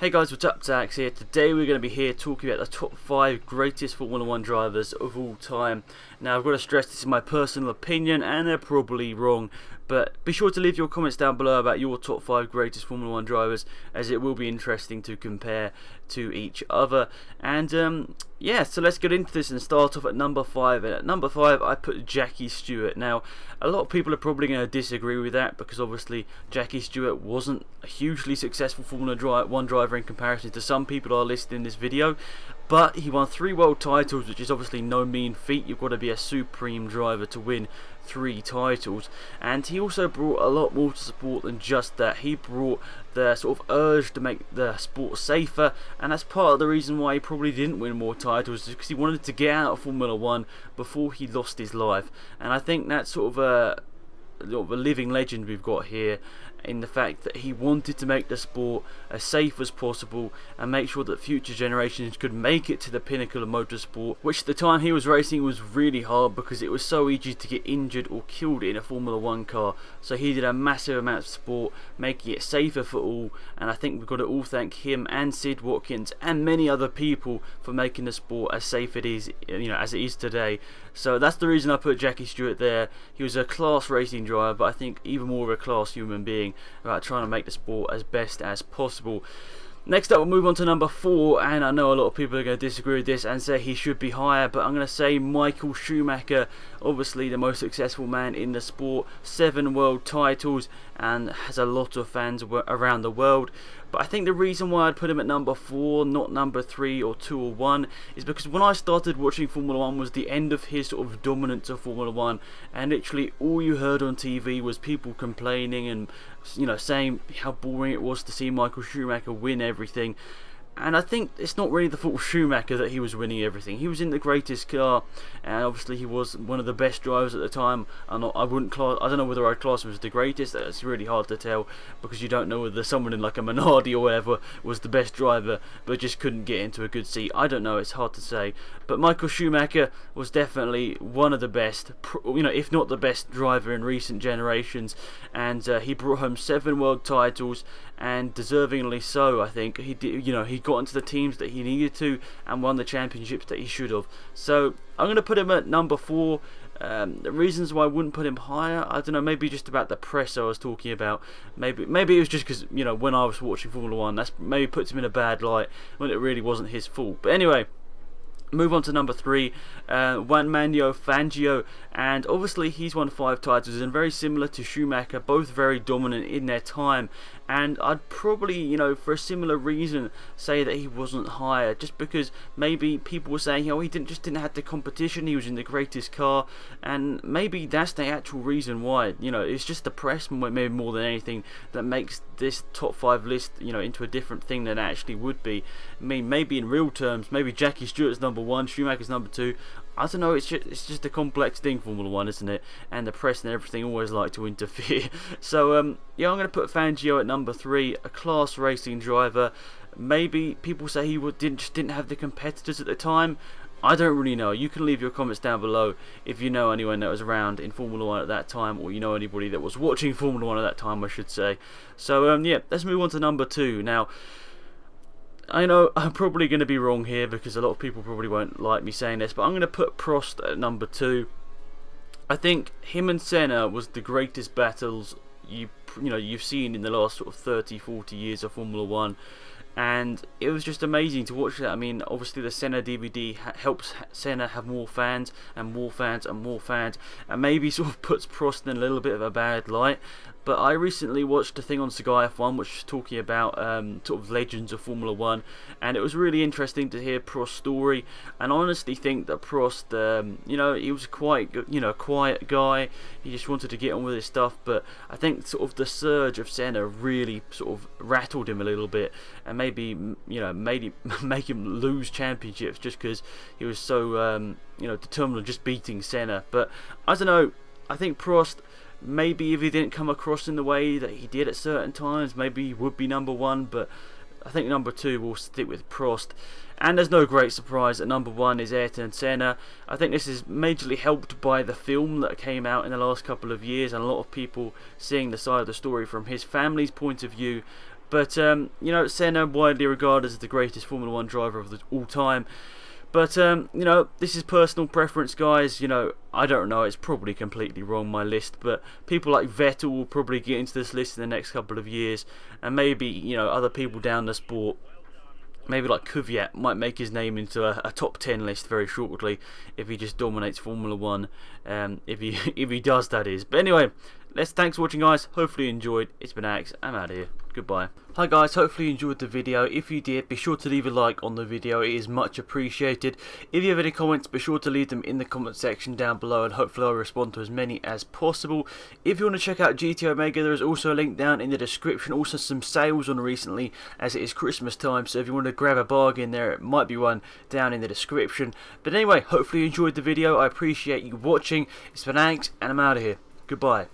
Hey guys, what's up? Zax here. Today we're going to be here talking about the top 5 greatest Formula 1 drivers of all time. Now I've got to stress this is my personal opinion and they're probably wrong, but be sure to leave your comments down below about your top 5 greatest Formula 1 drivers, as it will be interesting to compare to each other. And yeah, so let's get into this and start off at number 5. And at number 5 I put Jackie Stewart. Now a lot of people are probably going to disagree with that, because obviously Jackie Stewart wasn't a hugely successful Formula 1 driver in comparison to some people are listed in this video, but he won 3 world titles, which is obviously no mean feat. You've got to be a supreme driver to win 3 titles, and he also brought a lot more to sport than just that. He brought the sort of urge to make the sport safer, and that's part of the reason why he probably didn't win more titles, because he wanted to get out of Formula 1 before he lost his life. And I think that's sort of a living legend we've got here, in the fact that he wanted to make the sport as safe as possible and make sure that future generations could make it to the pinnacle of motorsport, which at the time he was racing was really hard, because it was so easy to get injured or killed in a Formula 1 car. So he did a massive amount of sport, making it safer for all, and I think we've got to all thank him and Sid Watkins and many other people for making the sport as safe it is, as it is today. So that's the reason I put Jackie Stewart there. He was a class racing driver, but I think even more of a class human being about trying to make the sport as best as possible. Next up, we'll move on to number 4, and I know a lot of people are going to disagree with this and say he should be higher, but I'm going to say Michael Schumacher. Obviously the most successful man in the sport, 7 world titles, and has a lot of fans around the world. But I think the reason why I'd put him at number 4, not number 3 or 2 or 1, is because when I started watching Formula 1 was the end of his sort of dominance of Formula 1, and literally all you heard on TV was people complaining and saying how boring it was to see Michael Schumacher win everything. And I think it's not really the fault of Schumacher that he was winning everything. He was in the greatest car, and obviously he was one of the best drivers at the time. I don't know whether I'd class him as the greatest. It's really hard to tell, because you don't know whether someone in like a Minardi or whatever was the best driver but just couldn't get into a good seat. I don't know, it's hard to say. But Michael Schumacher was definitely one of the best, if not the best driver in recent generations, and he brought home 7 world titles, and deservingly so. I think he did. He got into the teams that he needed to and won the championships that he should have. So I'm going to put him at number 4. The reasons why I wouldn't put him higher, I don't know, maybe just about the press I was talking about. Maybe it was just because when I was watching Formula 1, that's maybe puts him in a bad light when it really wasn't his fault. But anyway, move on to number 3, Juan Manuel Fangio, and obviously he's won 5 titles, and very similar to Schumacher, both very dominant in their time. And I'd probably, for a similar reason, say that he wasn't higher, just because maybe people were saying, he didn't have the competition, he was in the greatest car, and maybe that's the actual reason why. It's just the press, maybe more than anything, that makes this top 5 list, into a different thing than it actually would be. I mean, maybe in real terms, maybe Jackie Stewart's number 1, Schumacher's number 2. I don't know, it's just a complex thing, Formula 1, isn't it? And the press and everything always like to interfere. So, yeah, I'm going to put Fangio at number 3, a class racing driver. Maybe people say he didn't have the competitors at the time. I don't really know. You can leave your comments down below if you know anyone that was around in Formula 1 at that time, or anybody that was watching Formula 1 at that time, I should say. So, yeah, let's move on to number 2. Now, I know I'm probably going to be wrong here, because a lot of people probably won't like me saying this, but I'm going to put Prost at number 2. I think him and Senna was the greatest battles you've seen in the last sort of 30-40 years of Formula 1, and it was just amazing to watch that. I mean, obviously the Senna DVD helps Senna have more fans and more fans and more fans, and maybe sort of puts Prost in a little bit of a bad light. But I recently watched a thing on Sky F1 which was talking about sort of legends of Formula 1, and it was really interesting to hear Prost's story. And I honestly think that Prost, he was quite, quiet guy. He just wanted to get on with his stuff. But I think sort of the surge of Senna really sort of rattled him a little bit, and maybe make him lose championships just because he was so determined on just beating Senna. But I don't know. I think Prost, maybe if he didn't come across in the way that he did at certain times, maybe he would be number 1, but I think number 2 will stick with Prost. And there's no great surprise that number 1 is Ayrton Senna. I think this is majorly helped by the film that came out in the last couple of years, and a lot of people seeing the side of the story from his family's point of view. But you know, Senna widely regarded as the greatest Formula 1 driver of all time. But you know, this is personal preference, guys. You know, I don't know, it's probably completely wrong, my list, but people like Vettel will probably get into this list in the next couple of years, and maybe, you know, other people down the sport, maybe like Kvyat, might make his name into a top 10 list very shortly if he just dominates Formula 1. If he does, that is. But anyway, thanks for watching, guys. Hopefully you enjoyed. It's been Axe. I'm out of here. Goodbye. Hi guys, hopefully you enjoyed the video. If you did, be sure to leave a like on the video. It is much appreciated. If you have any comments, be sure to leave them in the comment section down below, and hopefully I'll respond to as many as possible. If you want to check out GT Omega, there is also a link down in the description. Also some sales on recently, as it is Christmas time, so if you want to grab a bargain there, it might be one down in the description. But anyway, hopefully you enjoyed the video. I appreciate you watching. It's been Axe, and I'm out of here. Goodbye.